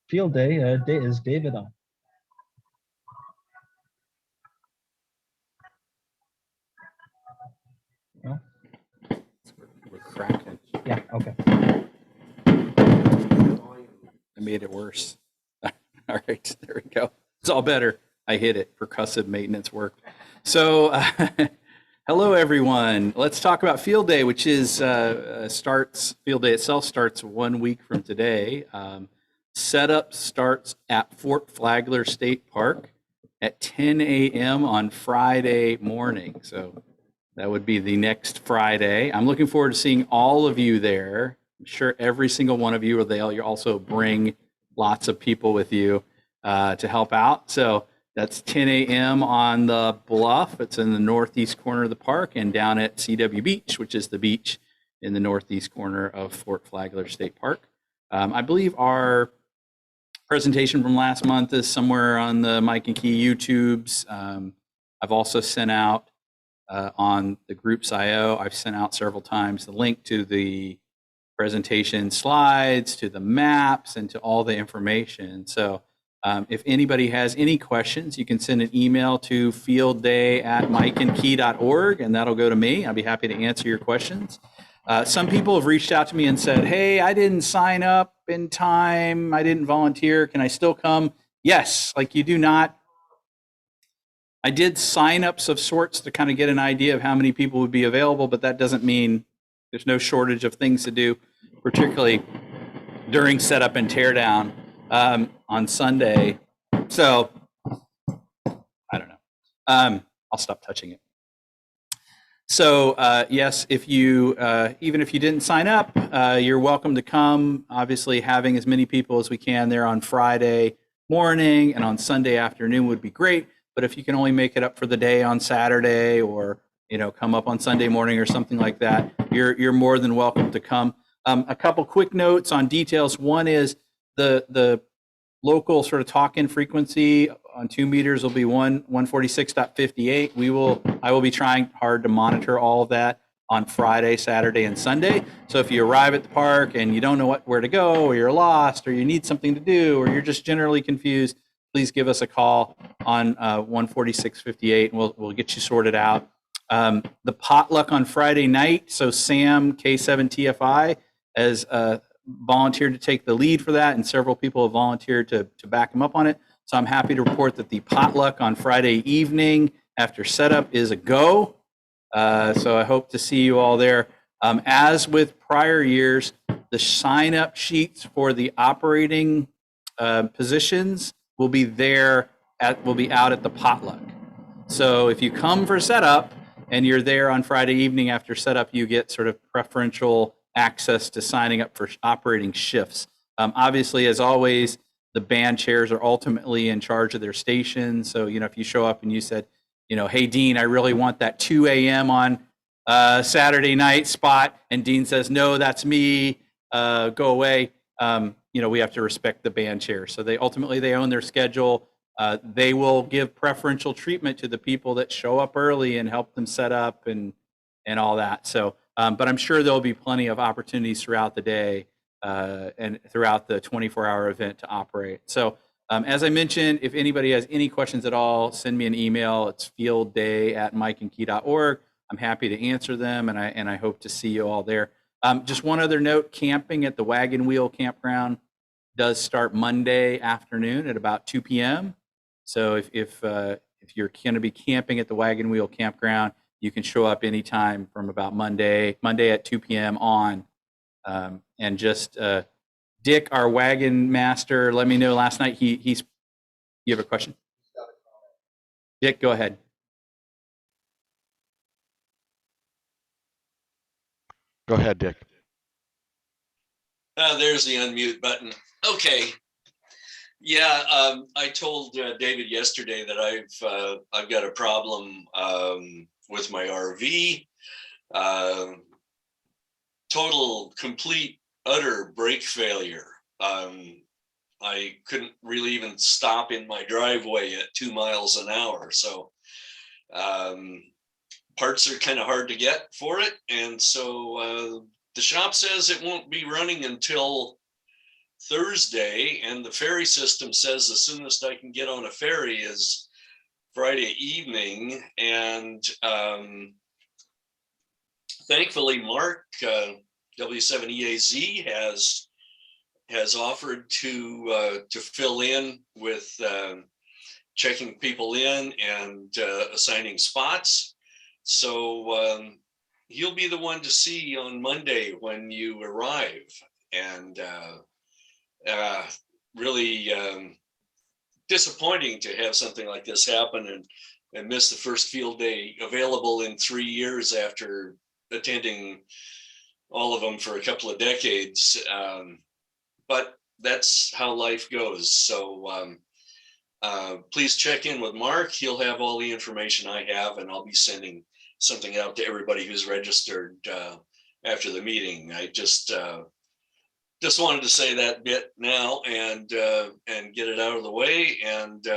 field day. Is David on? No? We're cracking. Yeah, okay. I made it worse. All right, there we go. It's all better. I hit it. Percussive maintenance work. So, hello everyone. Let's talk about Field Day, which is Field Day itself starts 1 week from today. Setup starts at Fort Flagler State Park at 10 a.m. on Friday morning. So that would be the next Friday. I'm looking forward to seeing all of you there. I'm sure every single one of you, or they'll also bring lots of people with you to help out. So that's 10 a.m. on the bluff. It's in the northeast corner of the park and down at CW Beach, which is the beach in the northeast corner of Fort Flagler State Park. I believe our presentation from last month is somewhere on the Mike and Key YouTubes. I've also sent out on the Groups IO, I've sent out several times the link to the presentation slides, to the maps, and to all the information. So if anybody has any questions, you can send an email to fieldday@mikeandkey.org, and that'll go to me. I'll be happy to answer your questions. Some people have reached out to me and said, hey, I didn't sign up in time. I didn't volunteer. Can I still come? Yes, like you do not. I did signups of sorts to kind of get an idea of how many people would be available, but that doesn't mean there's no shortage of things to do, particularly during setup and teardown on Sunday. So I don't know. I'll stop touching it. So yes, if you even if you didn't sign up, you're welcome to come. Obviously, having as many people as we can there on Friday morning and on Sunday afternoon would be great. But if you can only make it up for the day on Saturday, or come up on Sunday morning or something like that, you're more than welcome to come. A couple quick notes on details. One is the local sort of talk-in frequency on 2 meters will be 146.58. I will be trying hard to monitor all of that on Friday, Saturday, and Sunday. So if you arrive at the park and you don't know where to go, or you're lost, or you need something to do, or you're just generally confused, please give us a call on 146.58, and we'll get you sorted out. The potluck on Friday night, so Sam, K7TFI, has volunteered to take the lead for that, and several people have volunteered to back him up on it. So I'm happy to report that the potluck on Friday evening after setup is a go. So I hope to see you all there. As with prior years, the sign-up sheets for the operating positions will be out at the potluck. So if you come for setup and you're there on Friday evening after setup, you get sort of preferential access to signing up for operating shifts. Obviously, as always, the band chairs are ultimately in charge of their station. So, if you show up and you said, hey, Dean, I really want that 2 a.m. on Saturday night spot, and Dean says, no, that's me, go away. We have to respect the band chair. So they own their schedule. They will give preferential treatment to the people that show up early and help them set up and all that. So, but I'm sure there'll be plenty of opportunities throughout the day and throughout the 24-hour event to operate. So, as I mentioned, if anybody has any questions at all, send me an email. It's fieldday@mikeandkey.org. I'm happy to answer them, and I hope to see you all there. Just one other note: camping at the Wagon Wheel Campground does start Monday afternoon at about 2 p.m. So if you're going to be camping at the Wagon Wheel Campground, you can show up anytime from about Monday at 2 p.m. on. And just Dick, our wagon master, let me know last night. You have a question? Dick, go ahead. Go ahead, Dick. There's the unmute button. Okay. Yeah, I told David yesterday that I've got a problem with my RV. Total, complete, utter brake failure. I couldn't really even stop in my driveway at 2 miles an hour. So part parts are kind of hard to get for it. And so the shop says it won't be running until Thursday, and the ferry system says the soonest I can get on a ferry is Friday evening. And thankfully, Mark, W7EAZ has offered to fill in with checking people in and assigning spots. So he'll be the one to see on Monday when you arrive. And really disappointing to have something like this happen and miss the first field day available in 3 years after attending all of them for a couple of decades. But that's how life goes. So please check in with Mark. He'll have all the information I have, and I'll be sending something out to everybody who's registered after the meeting. I just wanted to say that bit now and get it out of the way. And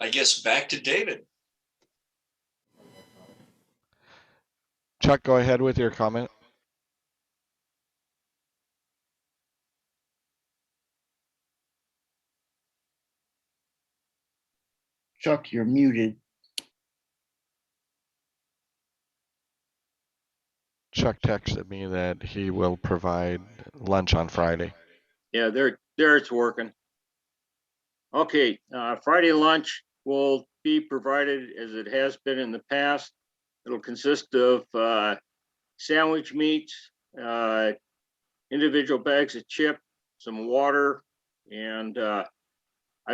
I guess back to David. Chuck, go ahead with your comment. Chuck, you're muted. Chuck texted me that he will provide lunch on Friday. Yeah, there it's working. Okay, Friday lunch will be provided as it has been in the past. It'll consist of sandwich meats, individual bags of chip, some water, and I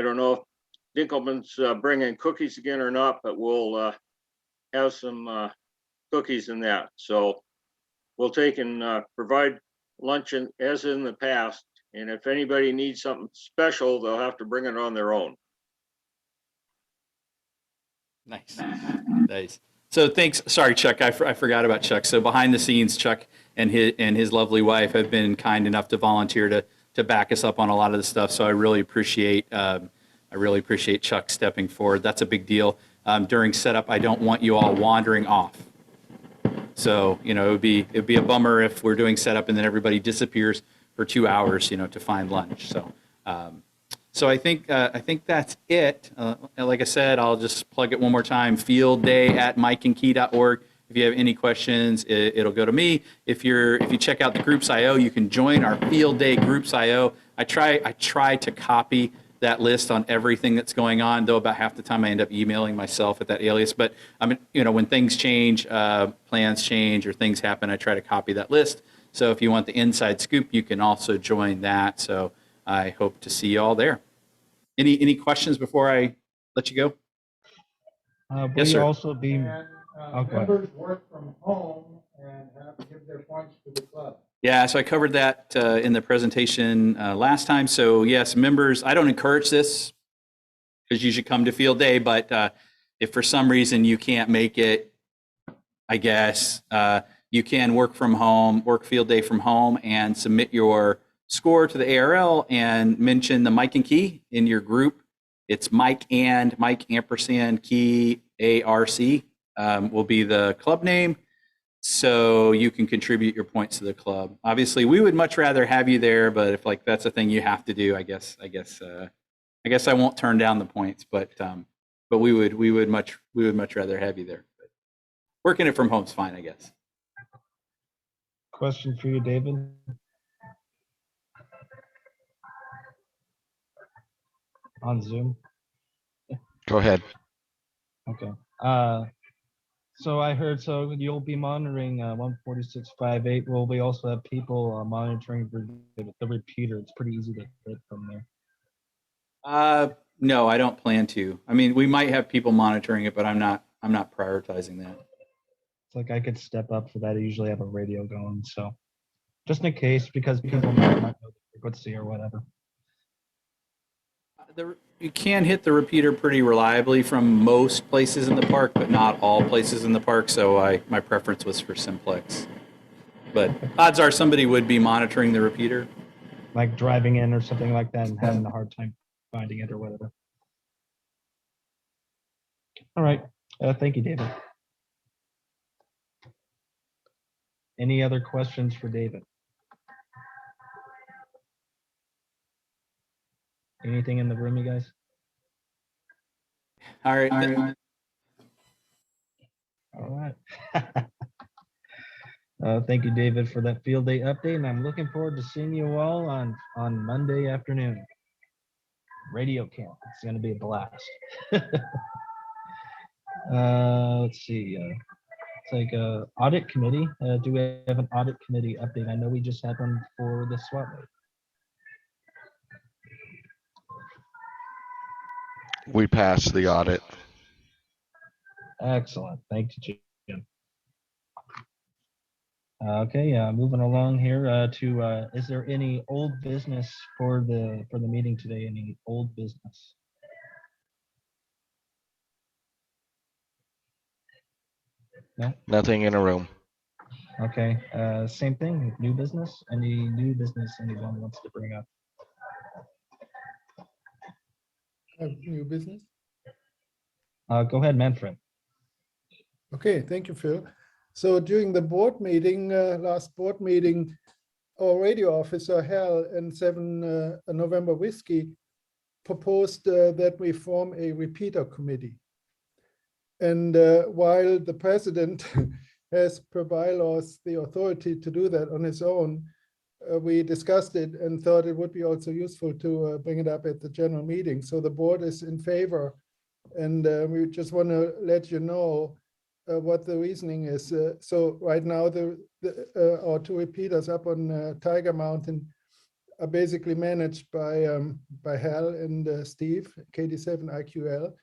don't know if Dinkelman's bringing cookies again or not, but we'll have some cookies in that. So we'll take and provide lunch as in the past. And if anybody needs something special, they'll have to bring it on their own. Nice. Nice. So thanks. Sorry, Chuck. I forgot about Chuck. So behind the scenes, Chuck and his lovely wife have been kind enough to volunteer to back us up on a lot of the stuff. So I really appreciate Chuck stepping forward. That's a big deal. During setup, I don't want you all wandering off. So it'd be a bummer if we're doing setup and then everybody disappears for 2 hours, to find lunch. So I think that's it. Like I said, I'll just plug it one more time. Field day at mikeandkey.org. If you have any questions, it'll go to me. If you check out the Groups IO, you can join our Field Day Groups IO. I try to copy that list on everything that's going on, though about half the time I end up emailing myself at that alias. But when things change, plans change, or things happen, I try to copy that list. So if you want the inside scoop, you can also join that. So I hope to see you all there. Any questions before I let you go? Will Yes, you sir. also be? Members work from home and have to give their points to the club. Yeah, so I covered that in the presentation last time. So yes, members, I don't encourage this because you should come to field day, but if for some reason you can't make it, I guess, you can work from home, work field day from home, and submit your score to the ARL and mention the Mike and Key in your group. It's Mike ampersand Key ARC will be the club name. So you can contribute your points to the club. Obviously, we would much rather have you there, but if that's a thing you have to do, I guess I won't turn down the points, but we would much rather have you there. But working it from home is fine, I guess. Question for you, David. On Zoom. Go ahead. Okay. So I heard, so you'll be monitoring 146.58. Will we also have people monitoring the repeater? It's pretty easy to hit from there. No, I don't plan to. I mean, we might have people monitoring it, but I'm not prioritizing that. It's like I could step up for that. I usually have a radio going, so just in case, because people might not know the frequency or whatever. You can hit the repeater pretty reliably from most places in the park, but not all places in the park. So my preference was for simplex. But odds are somebody would be monitoring the repeater. Like driving in or something like that and having a hard time finding it or whatever. All right. Thank you, David. Any other questions for David? Anything in the room, you guys? All right. All right. Thank you, David, for that field day update, and I'm looking forward to seeing you all on Monday afternoon. Radio camp. It's going to be a blast. Let's see. It's like audit committee. Do we have an audit committee update? I know we just had one for the SWAT raid. We passed the audit. Excellent. Thank you, Jim. Okay, moving along here to is there any old business for the meeting today? Any old business? No. Nothing in a room. Okay. Same thing. New business. Any new business anyone wants to bring up? New business? Go ahead, Manfred. Okay, thank you, Phil. So during the board meeting, last board meeting, our radio officer, Hal, and 7 November Whiskey proposed that we form a repeater committee. And while the president has per bylaws the authority to do that on his own, we discussed it and thought it would be also useful to bring it up at the general meeting. So the board is in favor, and we just want to let you know what the reasoning is. So right now, our 2 repeaters up on Tiger Mountain are basically managed by Hal and Steve, KD7 IQL,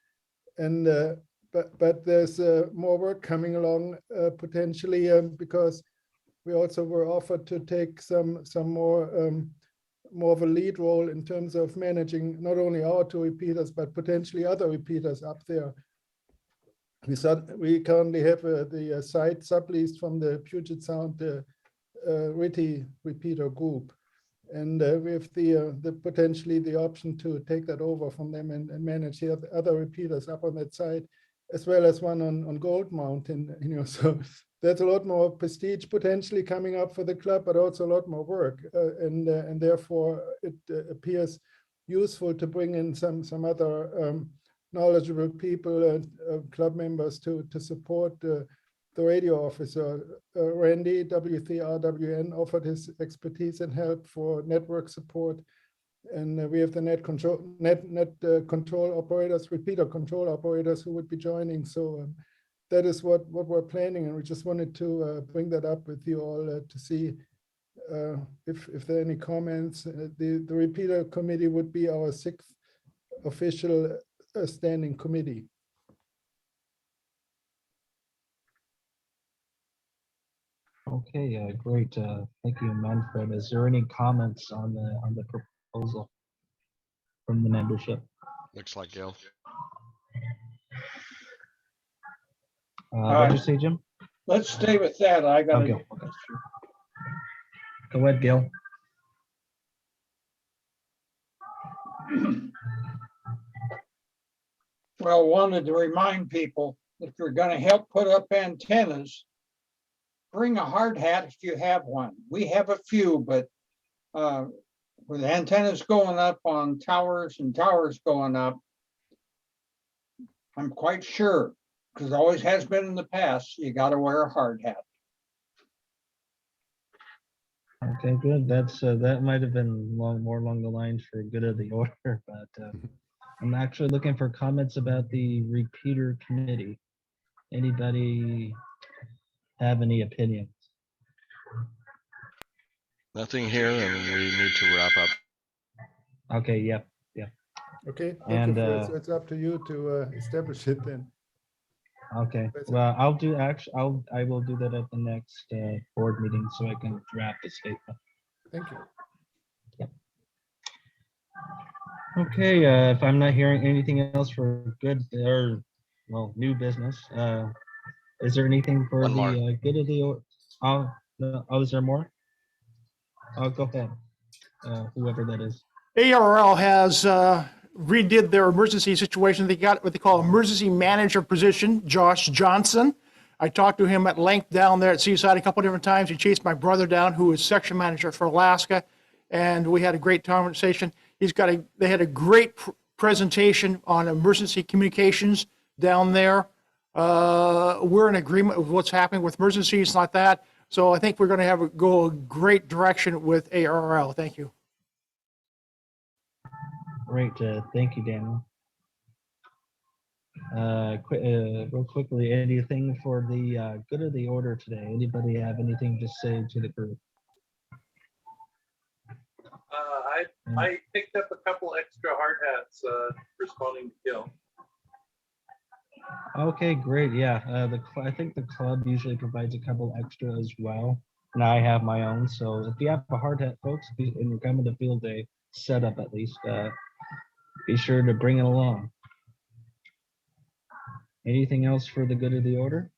and but there's more work coming along potentially because we also were offered to take some more of a lead role in terms of managing not only our 2 repeaters but potentially other repeaters up there. We currently have the site subleased from the Puget Sound RITI repeater group, and we have the potentially the option to take that over from them and manage the other repeaters up on that site, as well as one on Gold Mountain. So there's a lot more prestige potentially coming up for the club, but also a lot more work, and therefore it appears useful to bring in some other knowledgeable people, club members to support the radio officer. Randy, W3RWN, offered his expertise and help for network support. And we have the net control operators, repeater control operators who would be joining. So that is what we're planning. And we just wanted to bring that up with you all to see if there are any comments. The repeater committee would be our 6th official standing committee. Okay, great. Thank you, Manfred. Is there any comments on the proposal from the membership? Looks like Gil. What did you say, Jim? Let's stay with that. I got Okay. Go ahead, Gil. Well, wanted to remind people, if you're going to help put up antennas, bring a hard hat if you have one. We have a few, but with antennas going up on towers and towers going up, I'm quite sure, because it always has been in the past, you got to wear a hard hat. Okay, good. That's that might have been more along the lines for good of the order, but I'm actually looking for comments about the repeater committee. Anybody have any opinions? Nothing here, and we need to wrap up. Okay, yep. Okay, And so it's up to you to establish it then. okay, well, I will do that at the next board meeting so I can draft a statement. Thank you. Okay, if I'm not hearing anything else for good or new business, is there anything for the good of the? Is there more? Go ahead, whoever that is. ARL has redid their emergency situation. They got what they call emergency manager position, Josh Johnson. I talked to him at length down there at Seaside a couple different times. He chased my brother down, who is section manager for Alaska, and we had a great conversation. They had a great presentation on emergency communications down there. We're in agreement with what's happening with emergencies like that. So I think we're going to go a great direction with ARRL. Thank you. Great. Thank you, Daniel. Real quickly, anything for the good of the order today? Anybody have anything to say to the group? I picked up a couple extra hard hats responding to Gil. Okay, great. Yeah, I think the club usually provides a couple extra as well, and I have my own. So if you have a hard hat, folks, and you're coming to field day setup at least, be sure to bring it along. Anything else for the good of the order?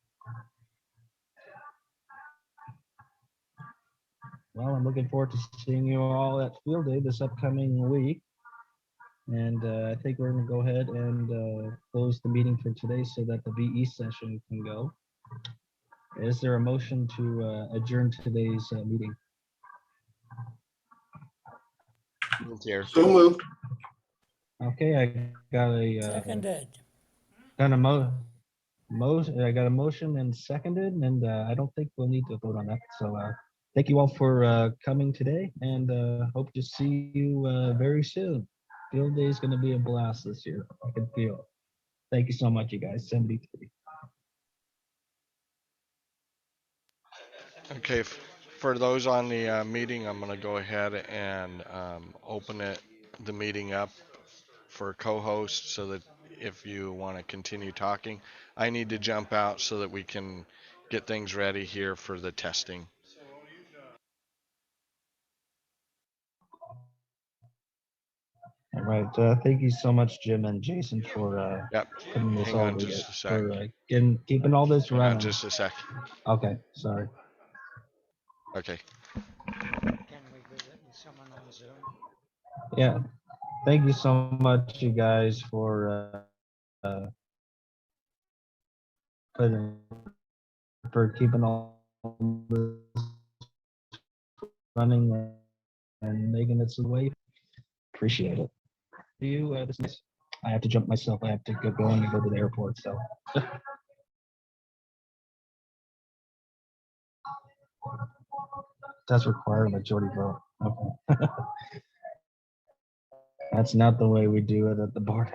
Well, I'm looking forward to seeing you all at field day this upcoming week. And I think we're going to go ahead and close the meeting for today so that the VE session can go. Is there a motion to adjourn today's meeting? So moved. Okay, I got a Seconded. got I got a motion and seconded, and I don't think we'll need to vote on that. So thank you all for coming today, and hope to see you very soon. Field day is going to be a blast this year. I can feel it. Thank you so much, you guys. 73. Okay, for those on the meeting, I'm going to go ahead and open the meeting up for co-hosts so that if you want to continue talking, I need to jump out so that we can get things ready here for the testing. All right. Thank you so much, Jim and Jason, for putting this Hang all on together, just a sec. for keeping all this Hang on running. just a sec. Okay, sorry. Okay. Can we visit with someone on Zoom? Yeah. Thank you so much, you guys, for keeping all this running and making it the way. Appreciate it. Do you? I have to jump myself. I have to get going and go to the airport. So. Does require a majority vote. Okay. That's not the way we do it at the board.